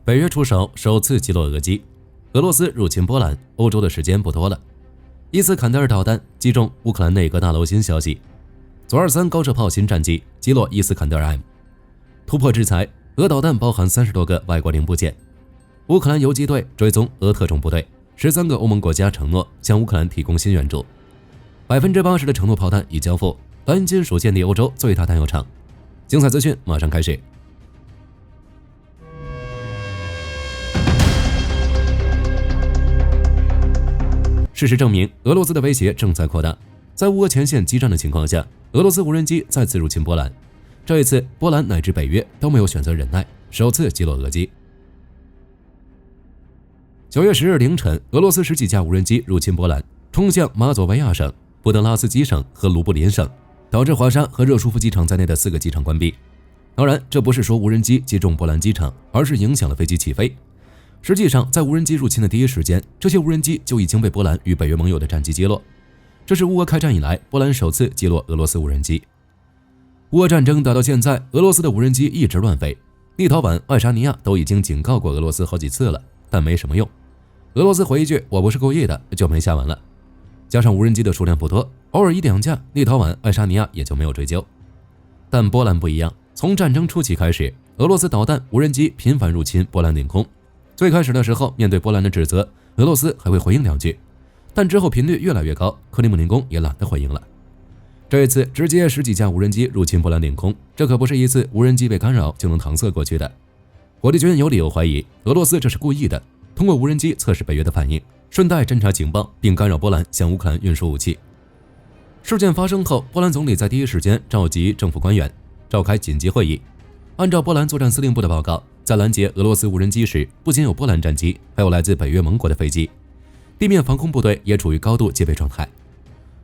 北约出手首次击落俄机，俄罗斯入侵波兰，欧洲的时间不多了。伊斯坎德尔导弹击中乌克兰内阁大楼新消息，左23高射炮新战机击落伊斯坎德尔 M， 突破制裁，俄导弹包含30多个外国零部件。乌克兰游击队追踪俄特种部队，13个欧盟国家承诺向乌克兰提供新援助，80%的承诺炮弹已交付，白银金属建立欧洲最大弹药厂。精彩资讯马上开始。事实证明，俄罗斯的威胁正在扩大。在乌俄前线激战的情况下，俄罗斯无人机再次入侵波兰。这一次，波兰乃至北约都没有选择忍耐，首次击落俄机。9月10日凌晨，俄罗斯10几架无人机入侵波兰，冲向马佐维亚省、布德拉斯基省和卢布林省，导致华沙和热舒夫机场在内的4个机场关闭。当然，这不是说无人机击中波兰机场，而是影响了飞机起飞。实际上，在无人机入侵的第一时间，这些无人机就已经被波兰与北约盟友的战机击落。这是乌俄开战以来，波兰首次击落俄罗斯无人机。乌俄战争打到现在，俄罗斯的无人机一直乱飞。立陶宛、爱沙尼亚都已经警告过俄罗斯好几次了，但没什么用。俄罗斯回一句“我不是故意的”，就没下文了。加上无人机的数量不多，偶尔1、2架，立陶宛、爱沙尼亚也就没有追究。但波兰不一样，从战争初期开始，俄罗斯导弹、无人机频繁入侵波兰领空。最开始的时候，面对波兰的指责，俄罗斯还会回应2句，但之后频率越来越高，克里姆林宫也懒得回应了。这一次直接10几架无人机入侵波兰领空，这可不是一次无人机被干扰就能搪塞过去的。火力军有理由怀疑俄罗斯这是故意的，通过无人机测试北约的反应，顺带侦察情报，并干扰波兰向乌克兰运输武器。事件发生后，波兰总理在第一时间召集政府官员，召开紧急会议。按照波兰作战司令部的报告，在拦截俄罗斯无人机时，不仅有波兰战机，还有来自北约盟国的飞机，地面防空部队也处于高度戒备状态。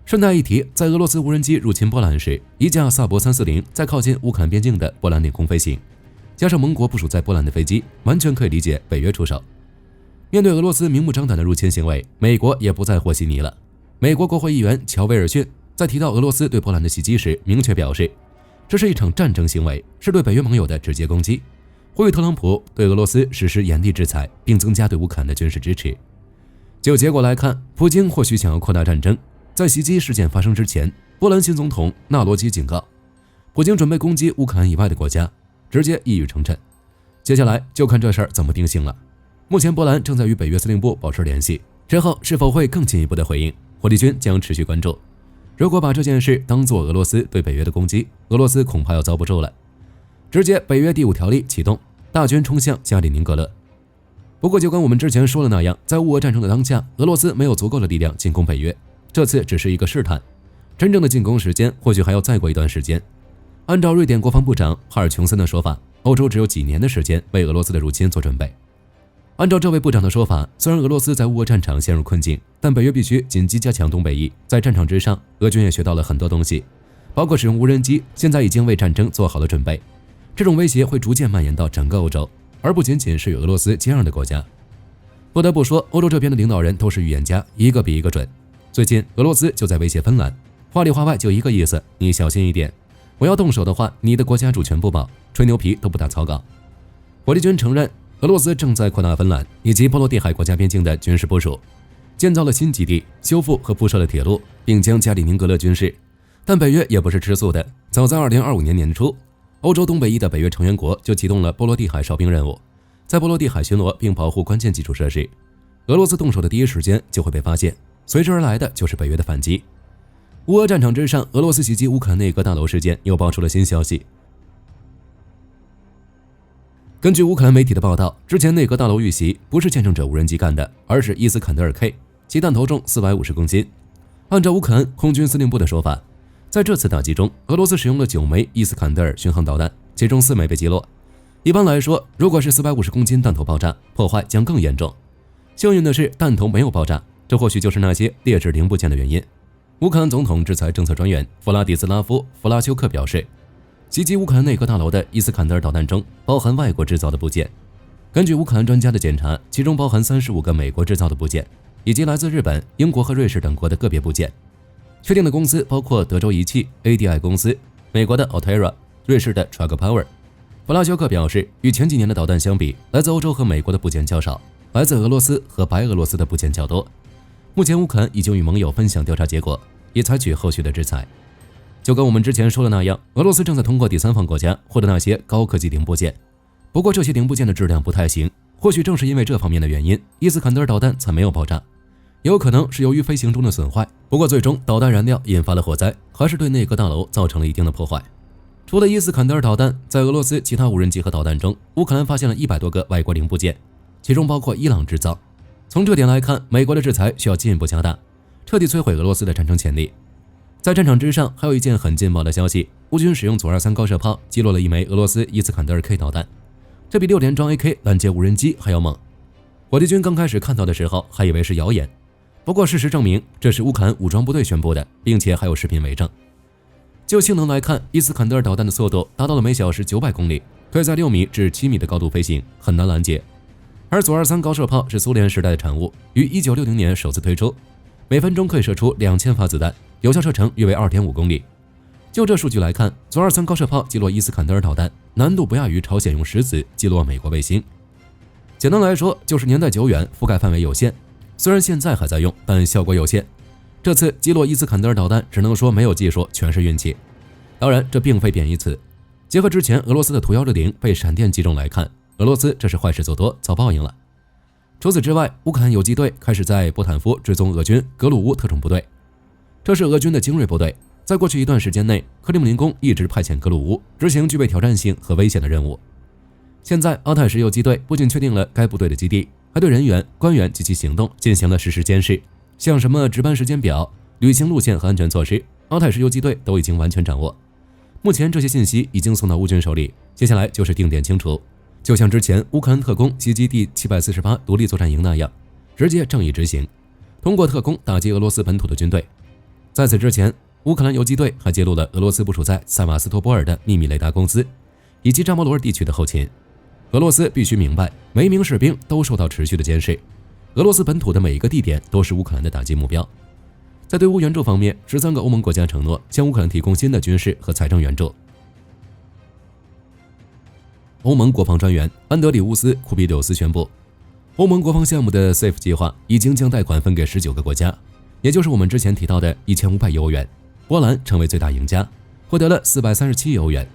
顺带一提，在俄罗斯无人机入侵波兰时，一架萨博340在靠近乌克兰边境的波兰领空飞行，加上盟国部署在波兰的飞机，完全可以理解北约出手。面对俄罗斯明目张胆的入侵行为，美国也不再和稀泥了。美国国会议员乔威尔逊在提到俄罗斯对波兰的袭击时，明确表示，这是一场战争行为，是对北约盟友的直接攻击，呼吁特朗普对俄罗斯实施严厉制裁，并增加对乌克兰的军事支持。就结果来看，普京或许想要扩大战争。在袭击事件发生之前，波兰新总统纳罗基警告，普京准备攻击乌克兰以外的国家，直接一语成谶。接下来就看这事儿怎么定性了。目前波兰正在与北约司令部保持联系，之后是否会更进一步的回应，火力军将持续关注。如果把这件事当作俄罗斯对北约的攻击，俄罗斯恐怕要遭不住了。直接北约第5条例启动，大军冲向加里宁格勒。不过就跟我们之前说的那样，在乌俄战争的当下，俄罗斯没有足够的力量进攻北约，这次只是一个试探，真正的进攻时间或许还要再过一段时间。按照瑞典国防部长哈尔琼森的说法，欧洲只有几年的时间为俄罗斯的入侵做准备。按照这位部长的说法，虽然俄罗斯在乌俄战场陷入困境，但北约必须紧急加强东北翼。在战场之上，俄军也学到了很多东西，包括使用无人机，现在已经为战争做好了准备。这种威胁会逐渐蔓延到整个欧洲，而不仅仅是与俄罗斯接壤的国家。不得不说，欧洲这边的领导人都是预言家，一个比一个准。最近俄罗斯就在威胁芬兰，话里话外就一个意思，你小心一点，我要动手的话，你的国家主权不保，吹牛皮都不打草稿。火力军承认，俄罗斯正在扩大芬兰以及波罗的海国家边境的军事部署，建造了新基地，修复和铺设了铁路，并将加里宁格勒军事。但北约也不是吃素的，早在2025年年初，欧洲东北翼的北约成员国就启动了波罗的海哨兵任务，在波罗的海巡逻并保护关键基础设施。俄罗斯动手的第一时间就会被发现，随之而来的就是北约的反击。乌俄战场之上，俄罗斯袭击乌克兰内阁大楼事件又爆出了新消息。根据乌克兰媒体的报道，之前内阁大楼遇袭不是见证者无人机干的，而是伊斯坎德尔 K， 其弹头重450公斤。按照乌克兰空军司令部的说法，在这次打击中，俄罗斯使用了9枚伊斯坎德尔巡航导弹，其中4枚被击落。一般来说，如果是450公斤弹头爆炸，破坏将更严重。幸运的是，弹头没有爆炸，这或许就是那些劣质零部件的原因。乌克兰总统制裁政策专员弗拉迪斯拉夫·弗拉修克表示，袭击乌克兰内阁大楼的伊斯坎德尔导弹中包含外国制造的部件。根据乌克兰专家的检查，其中包含35个美国制造的部件，以及来自日本、英国和瑞士等国的个别部件。确定的公司包括德州仪器、ADI 公司、美国的 Altera、瑞士的 Trug Power。布拉肖克表示，与前几年的导弹相比，来自欧洲和美国的部件较少，来自俄罗斯和白俄罗斯的部件较多。目前乌克兰已经与盟友分享调查结果，也采取后续的制裁。就跟我们之前说的那样，俄罗斯正在通过第三方国家获得那些高科技零部件，不过这些零部件的质量不太行，或许正是因为这方面的原因，伊斯坎德尔导弹才没有爆炸，也有可能是由于飞行中的损坏。不过最终导弹燃料引发了火灾，还是对内阁大楼造成了一定的破坏。除了伊斯坎德尔导弹，在俄罗斯其他无人机和导弹中，乌克兰发现了100多个外国零部件，其中包括伊朗制造。从这点来看，美国的制裁需要进一步加大，彻底摧毁俄罗斯的战争潜力。在战场之上，还有一件很劲爆的消息，乌军使用左23高射炮击落了一枚俄罗斯伊斯坎德尔 K 导弹，这比6连装 AK 拦截无人机还要猛。火箭军刚开始看到的时候还以为是谣言，不过事实证明这是乌克兰武装部队宣布的，并且还有视频为证。就性能来看，伊斯坎德尔导弹的速度达到了每小时900公里，可以在6米至7米的高度飞行，很难拦截。而左23高射炮是苏联时代的产物，于1960年首次推出，每分钟可以射出2000发子弹，有效射程约为2.5公里。就这数据来看，左23高射炮击落伊斯坎德尔导弹难度不亚于朝鲜用石子击落美国卫星。简单来说，就是年代久远，覆盖范围有限，虽然现在还在用，但效果有限。这次击落伊斯坎德尔导弹只能说没有技术，全是运气。当然这并非贬义词，结合之前俄罗斯的图160被闪电击中来看，俄罗斯这是坏事做多，遭报应了。除此之外，乌克兰游击队开始在波坦夫追踪俄军格鲁乌特种部队，这是俄军的精锐部队。在过去一段时间内，克里姆林宫一直派遣格鲁乌执行具备挑战性和危险的任务。现在阿泰什游击队不仅确定了该部队的基地，还对人员、官员及其行动进行了实时监视，像什么值班时间表、旅行路线和安全措施，阿泰什游击队都已经完全掌握。目前这些信息已经送到乌军手里，接下来就是定点清除，就像之前乌克兰特工袭击第748独立作战营那样，直接正义执行，通过特工打击俄罗斯本土的军队。在此之前，乌克兰游击队还揭露了俄罗斯部署在塞瓦斯托波尔的秘密雷达公司，以及扎摩罗尔地区的后勤。俄罗斯必须明白，每一名士兵都受到持续的监视，俄罗斯本土的每一个地点都是乌克兰的打击目标。在对乌援助方面，13个欧盟国家承诺向乌克兰提供新的军事和财政援助。欧盟国防专员安德里乌斯·库比柳斯宣布，欧盟国防项目的 SAFE 计划已经将贷款分给19个国家，也就是我们之前提到的1500亿欧元。波兰成为最大赢家，获得了437亿欧元，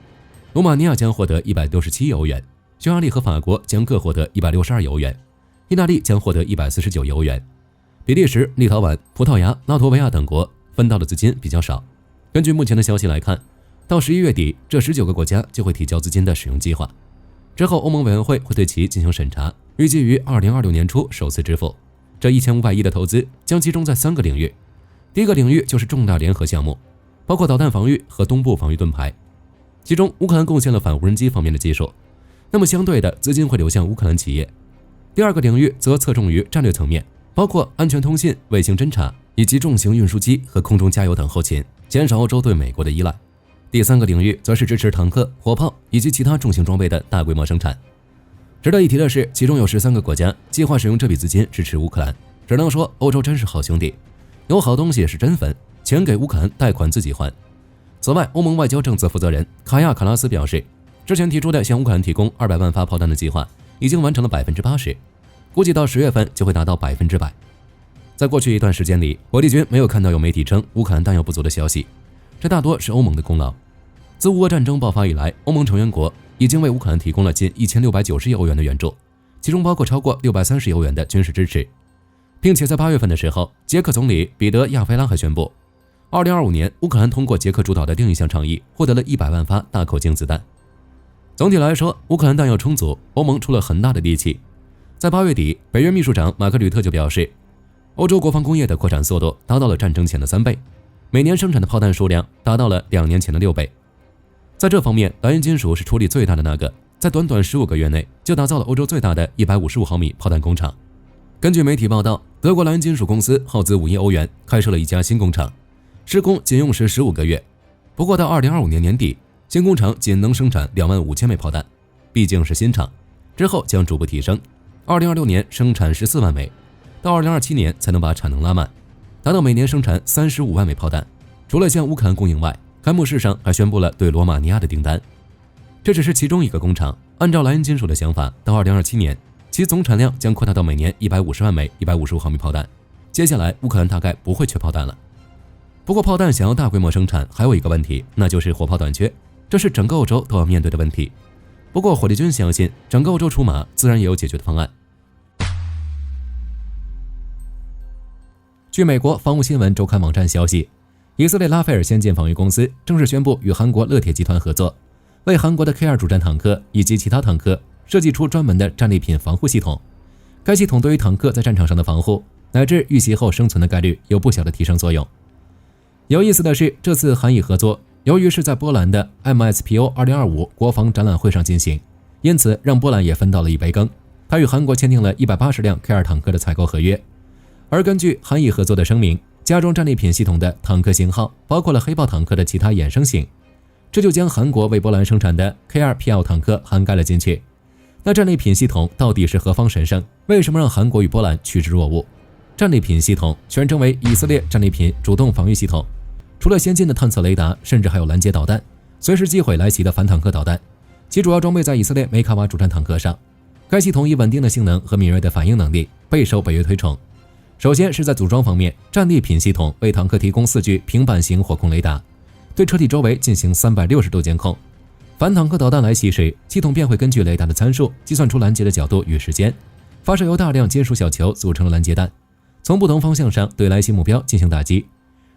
罗马尼亚将获得167亿欧元，匈牙利和法国将各获得162亿欧元，意大利将获得149亿欧元。比利时、立陶宛、葡萄牙、拉脱维亚等国分到的资金比较少。根据目前的消息来看，到11月底，这19个国家就会提交资金的使用计划，之后欧盟委员会会对其进行审查，预计于2026年初首次支付。这1500亿的投资将集中在3个领域，第一个领域就是重大联合项目，包括导弹防御和东部防御盾牌，其中乌克兰贡献了反无人机方面的技术，那么相对的资金会流向乌克兰企业。第二个领域则侧重于战略层面，包括安全通信、卫星侦察以及重型运输机和空中加油等后勤，减少欧洲对美国的依赖。第三个领域则是支持坦克、火炮以及其他重型装备的大规模生产。值得一提的是，其中有13个国家计划使用这笔资金支持乌克兰，只能说欧洲真是好兄弟，有好东西是真分，钱给乌克兰，贷款自己还。此外，欧盟外交政策负责人卡亚卡拉斯表示，之前提出的向乌克兰提供200万发炮弹的计划已经完成了80%，估计到10月份就会达到100%。在过去一段时间里，火力军没有看到有媒体称乌克兰弹药不足的消息，这大多是欧盟的功劳。自乌俄战争爆发以来，欧盟成员国已经为乌克兰提供了近1690亿欧元的援助，其中包括超过630亿欧元的军事支持，并且在8月份的时候，捷克总理彼得·亚菲拉还宣布，2025年乌克兰通过捷克主导的另一项倡议获得了100万发大口径子弹。总体来说，乌克兰弹药充足，欧盟出了很大的力气。在8月底，北约秘书长马克吕特就表示，欧洲国防工业的扩展速度达到了战争前的3倍，每年生产的炮弹数量达到了2年前的6倍。在这方面，莱茵金属是出力最大的那个，在短短15个月内就打造了欧洲最大的155毫米炮弹工厂。根据媒体报道，德国莱茵金属公司耗资5亿欧元开设了一家新工厂，施工仅用时15个月。不过到2025年年底，新工厂仅能生产25000枚炮弹，毕竟是新厂，之后将逐步提升。2026年生产14万枚，到2027年才能把产能拉满，达到每年生产35万枚炮弹。除了向乌克兰供应外，开幕式上还宣布了对罗马尼亚的订单。这只是其中一个工厂。按照莱茵金属的想法，到2027年，其总产量将扩大到每年150万枚155毫米炮弹。接下来，乌克兰大概不会缺炮弹了。不过，炮弹想要大规模生产，还有一个问题，那就是火炮短缺，这是整个欧洲都要面对的问题。不过，火力军相信，整个欧洲出马，自然也有解决的方案。据美国防务新闻周刊网站消息，以色列拉斐尔先进防御公司正式宣布与韩国乐铁集团合作，为韩国的 K2 主战坦克以及其他坦克设计出专门的战利品防护系统。该系统对于坦克在战场上的防护乃至遇袭后生存的概率有不小的提升作用。有意思的是，这次韩以合作由于是在波兰的 MSPO 2025国防展览会上进行，因此让波兰也分到了一杯羹。他与韩国签订了180辆 K2 坦克的采购合约。而根据韩以合作的声明，加装战利品系统的坦克型号包括了黑豹坦克的其他衍生型，这就将韩国为波兰生产的 K2PL 坦克涵盖了进去。那战利品系统到底是何方神圣？为什么让韩国与波兰趋之若鹜？战利品系统全称为以色列战利品主动防御系统，除了先进的探测雷达，甚至还有拦截导弹，随时击毁来袭的反坦克导弹。其主要装备在以色列梅卡瓦主战坦克上。该系统以稳定的性能和敏锐的反应能力备受北约推崇。首先是在组装方面，战利品系统为坦克提供4具平板型火控雷达，对车体周围进行360度监控。反坦克导弹来袭时，系统便会根据雷达的参数计算出拦截的角度与时间，发射由大量金属小球组成的拦截弹，从不同方向上对来袭目标进行打击。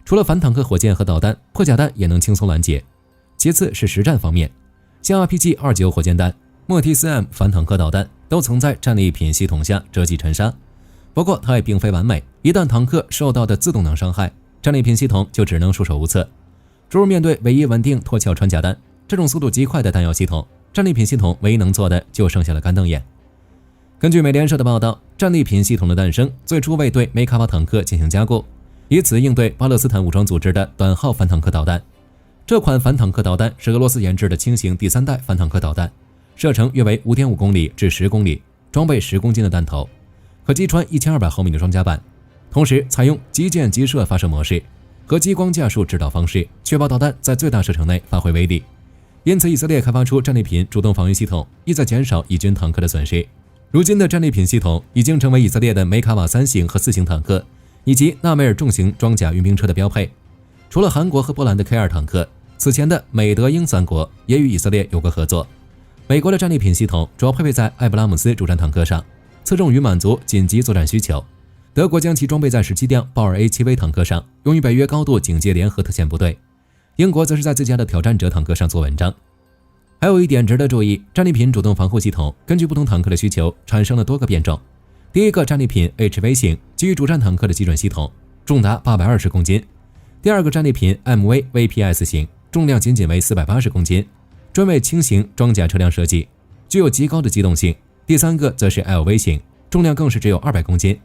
除了反坦克火箭和导弹，破甲弹也能轻松拦截。其次是实战方面，像 RPG-29 火箭弹、莫提斯 M 反坦克导弹都曾在战利品系统下折戟沉沙。不过它也并非完美，一旦坦克受到的自动挡伤害，战利品系统就只能束手无策。诸如面对唯一稳定脱壳穿甲弹这种速度极快的弹药系统，战利品系统唯一能做的就剩下了干瞪眼。根据美联社的报道，战利品系统的诞生最初为对梅卡瓦坦克进行加固，以此应对巴勒斯坦武装组织的短号反坦克导弹。这款反坦克导弹是俄罗斯研制的轻型第3代反坦克导弹，射程约为 5.5 公里至10公里，装备10公斤的弹头，可击穿1200毫米的装甲板，同时采用击箭击射发射模式和激光架数制导方式，确保导弹在最大射程内发挥威力。因此，以色列开发出战利品主动防御系统，意在减少以军坦克的损失。如今的战利品系统已经成为以色列的梅卡瓦3型和4型坦克以及纳梅尔重型装甲运兵车的标配。除了韩国和波兰的 K2 坦克，此前的美德英3国也与以色列有过合作。美国的战利品系统主要配备在艾布拉姆斯主战坦克上，侧重于满足紧急作战需求。德国将其装备在17辆豹尔 A7V 坦克上，用于北约高度警戒联合特遣部队。英国则是在自家的挑战者坦克上做文章。还有一点值得注意，战利品主动防护系统根据不同坦克的需求产生了多个变种。第一个战利品 HV 型基于主战坦克的基准系统，重达820公斤。第二个战利品 MV VPS 型，重量仅仅为480公斤，专为轻型装甲车辆设计，具有极高的机动性。第三个则是 LV 型，重量更是只有200公斤，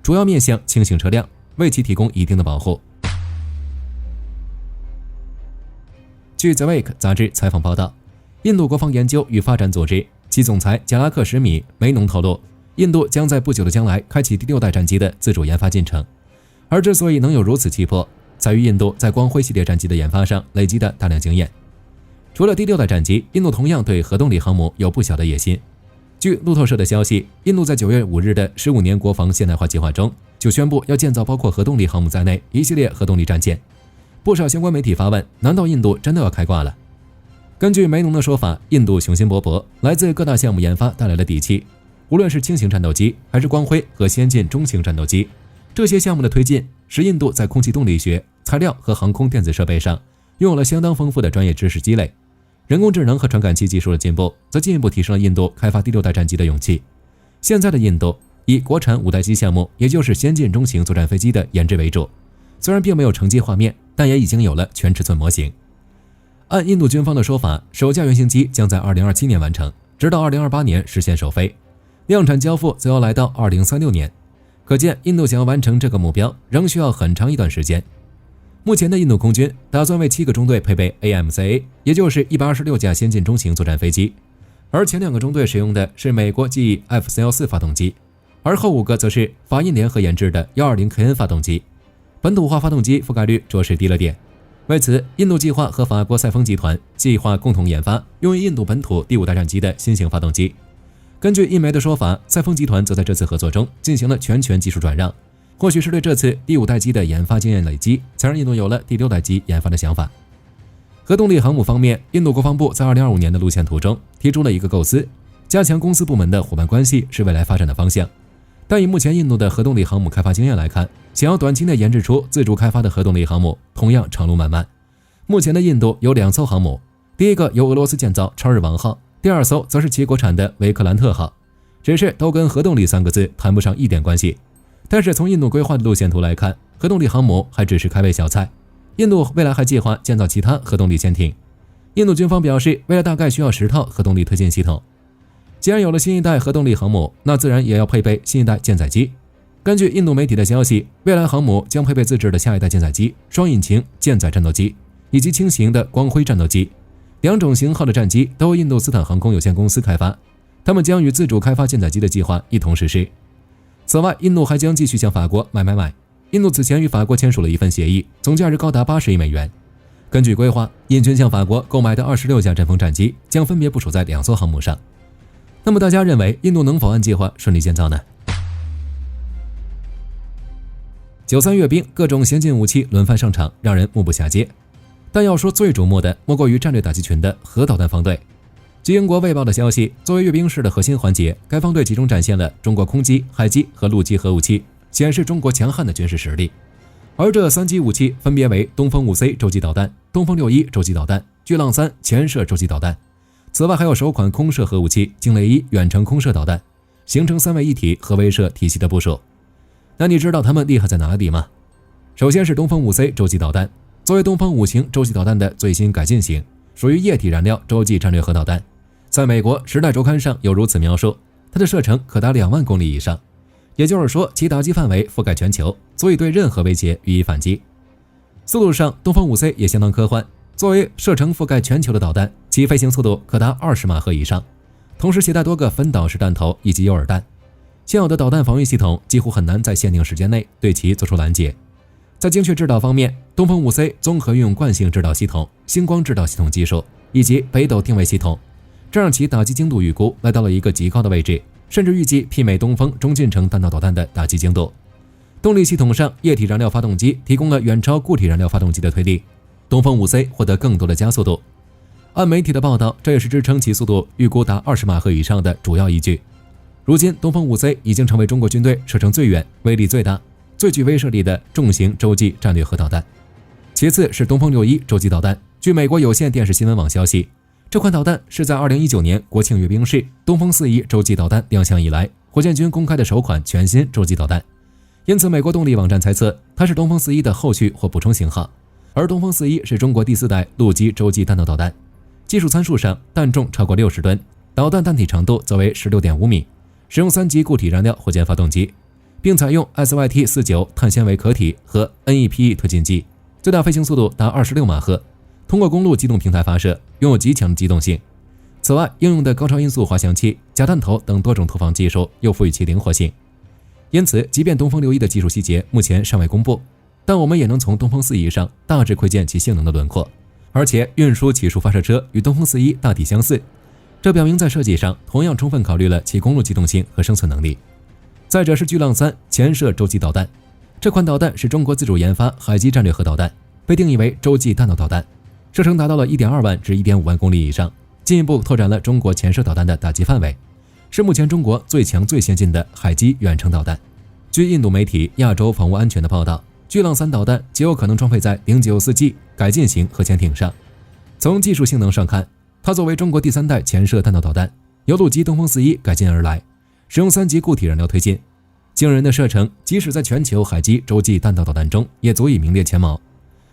主要面向轻型车辆，为其提供一定的保护。据 The Week 杂志采访报道，印度国防研究与发展组织其总裁贾拉克·什米梅农透露，印度将在不久的将来开启第6代战机的自主研发进程。而之所以能有如此气魄，在于印度在光辉系列战机的研发上累积的大量经验。除了第6代战机，印度同样对核动力航母有不小的野心。据路透社的消息，印度在9月5日的15年国防现代化计划中就宣布要建造包括核动力航母在内一系列核动力战舰。不少相关媒体发问，难道印度真的要开挂了？根据梅农的说法，印度雄心勃勃，来自各大项目研发带来了底气。无论是轻型战斗机还是光辉和先进中型战斗机，这些项目的推进使印度在空气动力学、材料和航空电子设备上拥有了相当丰富的专业知识积累。人工智能和传感器技术的进步则进一步提升了印度开发第6代战机的勇气。现在的印度以国产5代机项目，也就是先进中型作战飞机的研制为主，虽然并没有成机画面，但也已经有了全尺寸模型。按印度军方的说法，首架原型机将在2027年完成，直到2028年实现首飞，量产交付则要来到2036年。可见印度想要完成这个目标仍需要很长一段时间。目前的印度空军打算为7个中队配备 AMCA， 也就是126架先进中型作战飞机，而前2个中队使用的是美国记忆 F414 发动机，而后5个则是法印联合研制的120KN 发动机。本土化发动机覆盖率着实低了点。为此，印度计划和法国赛峰集团计划共同研发用于印度本土第5代战机的新型发动机。根据印媒的说法，赛峰集团则在这次合作中进行了全权技术转让。或许是对这次第5代机的研发经验累积，才让印度有了第6代机研发的想法。核动力航母方面，印度国防部在2025年的路线图中提出了一个构思，加强公司部门的伙伴关系是未来发展的方向。但以目前印度的核动力航母开发经验来看，想要短期内研制出自主开发的核动力航母，同样长路漫漫。目前的印度有2艘航母，第一个由俄罗斯建造超日王号，第2艘则是其国产的维克兰特号，只是都跟核动力3个字谈不上一点关系。但是从印度规划的路线图来看，核动力航母还只是开胃小菜。印度未来还计划建造其他核动力潜艇。印度军方表示，未来大概需要10套核动力推进系统。既然有了新一代核动力航母，那自然也要配备新一代舰载机。根据印度媒体的消息，未来航母将配备自制的下一代舰载机、双引擎舰载战斗机以及轻型的光辉战斗机。2种型号的战机都由印度斯坦航空有限公司开发，他们将与自主开发舰载机的计划一同实施。此外，印度还将继续向法国买。印度此前与法国签署了一份协议，总价值高达80亿美元。根据规划，印军向法国购买的26架阵风战机将分别部署在2艘航母上。那么大家认为印度能否按计划顺利建造呢？93阅兵，各种先进武器轮番上场，让人目不暇接。但要说最瞩目的，莫过于战略打击群的核导弹方队。据英国卫报的消息，作为阅兵式的核心环节，该方队集中展现了中国空机、海基和陆基核武器，显示中国强悍的军事实力。而这3级武器分别为东风 5C 洲际导弹、东风61洲际导弹、巨浪3潜射洲际导弹。此外还有首款空射核武器惊雷1远程空射导弹，形成3位一体核威慑体系的部署。那你知道他们厉害在哪里吗？首先是东风 5C 洲际导弹，作为东风5型洲际导弹的最新改进型，属于液体燃料洲际战略核导弹。在美国《时代周刊》上有如此描述，它的射程可达2万公里以上，也就是说其打击范围覆盖全球，足以对任何威胁予以反击。速度上，东风 5C 也相当科幻，作为射程覆盖全球的导弹，其飞行速度可达20马赫以上，同时携带多个分导式弹头以及诱饵弹。现有的导弹防御系统几乎很难在限定时间内对其做出拦截。在精确制导方面，东风 5C 综合运用惯性制导系统、星光制导系统技术以及北斗定位系统，这让其打击精度预估来到了一个极高的位置，甚至预计媲美东风中近程弹道导弹的打击精度。动力系统上，液体燃料发动机提供了远超固体燃料发动机的推力，东风 5C 获得更多的加速度。按媒体的报道，这也是支撑其速度预估达20马赫以上的主要依据。如今，东风 5C 已经成为中国军队射程最远、威力最大、最具威慑力的重型洲际战略核导弹。其次是东风61洲际导弹。据美国有线电视新闻网消息，这款导弹是在2019年国庆阅兵式东风41洲际导弹亮相以来，火箭军公开的首款全新洲际导弹。因此，美国动力网站猜测它是东风41的后续或补充型号。而东风41是中国第4代陆基洲际弹道导弹，技术参数上，弹重超过60吨，导弹弹体长度则为16.5米，使用3级固体燃料火箭发动机，并采用 SYT-49 碳纤维壳体和 NEPE 推进剂，最大飞行速度达26马赫，通过公路机动平台发射，拥有极强的机动性。此外，应用的高超音速滑翔器、假弹头等多种投放技术又赋予其灵活性。因此，即便东风61的技术细节目前尚未公布，但我们也能从东风41上大致窥见其性能的轮廓，而且运输起数发射车与东风41大体相似，这表明在设计上同样充分考虑了其公路机动性和生存能力。再者是巨浪3潜射洲际导弹，这款导弹是中国自主研发海基战略核导弹，被定义为洲际弹道导弹，射程达到了 1.2 万至 1.5 万公里以上，进一步拓展了中国潜射导弹的打击范围，是目前中国最强最先进的海基远程导弹。据印度媒体亚洲防务安全的报道，巨浪3导弹极有可能装配在094G 改进型核潜艇上。从技术性能上看，它作为中国第3代潜射弹道导弹，由陆基东风41改进而来，使用3级固体燃料推进，惊人的射程，即使在全球海基洲际弹道导弹中也足以名列前茅。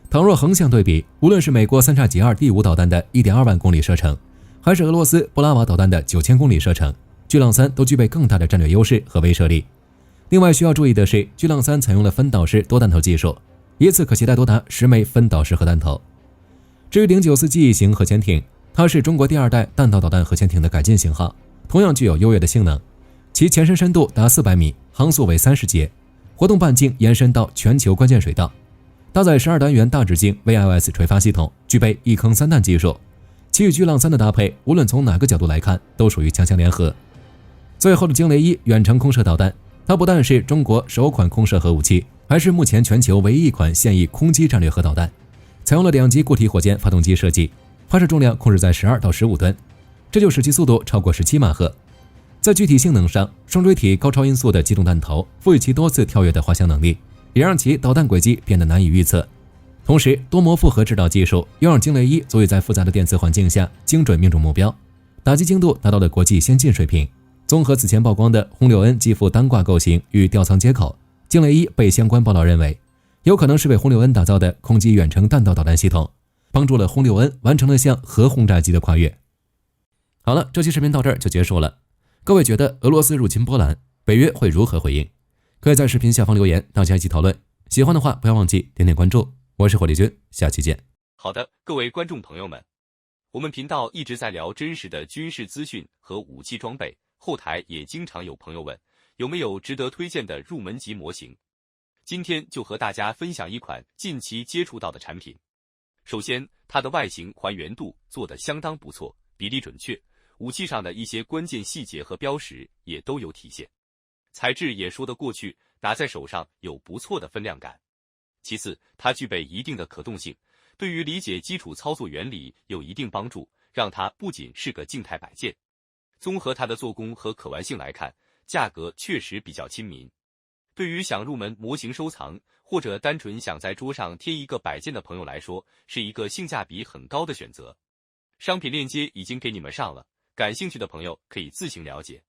倘若横向对比，无论是美国3叉戟2第5导弹的 1.2 万公里射程，还是俄罗斯布拉瓦导弹的9000公里射程，巨浪3都具备更大的战略优势和威慑力。另外需要注意的是，巨浪3采用了分导式多弹头技术，一次可携带多达10枚分导式核弹头。至于 094G 型核潜艇，它是中国第2代弹道导弹核潜艇的改进型号，同样具有优越的性能。其前身深度达400米，航速为30节，活动半径延伸到全球关键水道。搭载12单元大直径 VLS 垂发系统，具备一坑3弹技术。其与巨浪3的搭配，无论从哪个角度来看，都属于强强联合。最后的惊雷1远程空射导弹，它不但是中国首款空射核武器，还是目前全球唯一一款现役空基战略核导弹。采用了2级固体火箭发动机设计，发射重量控制在12到15吨，这就使其速度超过17马赫。在具体性能上，双锥体高超音速的机动弹头赋予其多次跳跃的滑翔能力，也让其导弹轨迹变得难以预测。同时，多模复合制导技术又让惊雷1足以在复杂的电磁环境下精准命中目标，打击精度达到了国际先进水平。综合此前曝光的轰6N机腹单挂构型与吊舱接口，惊雷1被相关报道认为，有可能是为轰6N打造的空基远程弹道导弹系统，帮助了轰6N完成了向核轰炸机的跨越。好了，这期视频到这儿就结束了。各位觉得俄罗斯入侵波兰，北约会如何回应？可以在视频下方留言，大家一起讨论。喜欢的话，不要忘记点点关注。我是火力军，下期见。好的，各位观众朋友们，我们频道一直在聊真实的军事资讯和武器装备，后台也经常有朋友问，有没有值得推荐的入门级模型？今天就和大家分享一款近期接触到的产品。首先，它的外形还原度做得相当不错，比例准确，武器上的一些关键细节和标识也都有体现，材质也说得过去，拿在手上有不错的分量感。其次，它具备一定的可动性，对于理解基础操作原理有一定帮助，让它不仅是个静态摆件。综合它的做工和可玩性来看，价格确实比较亲民。对于想入门模型收藏，或者单纯想在桌上贴一个摆件的朋友来说，是一个性价比很高的选择。商品链接已经给你们上了，感兴趣的朋友可以自行了解。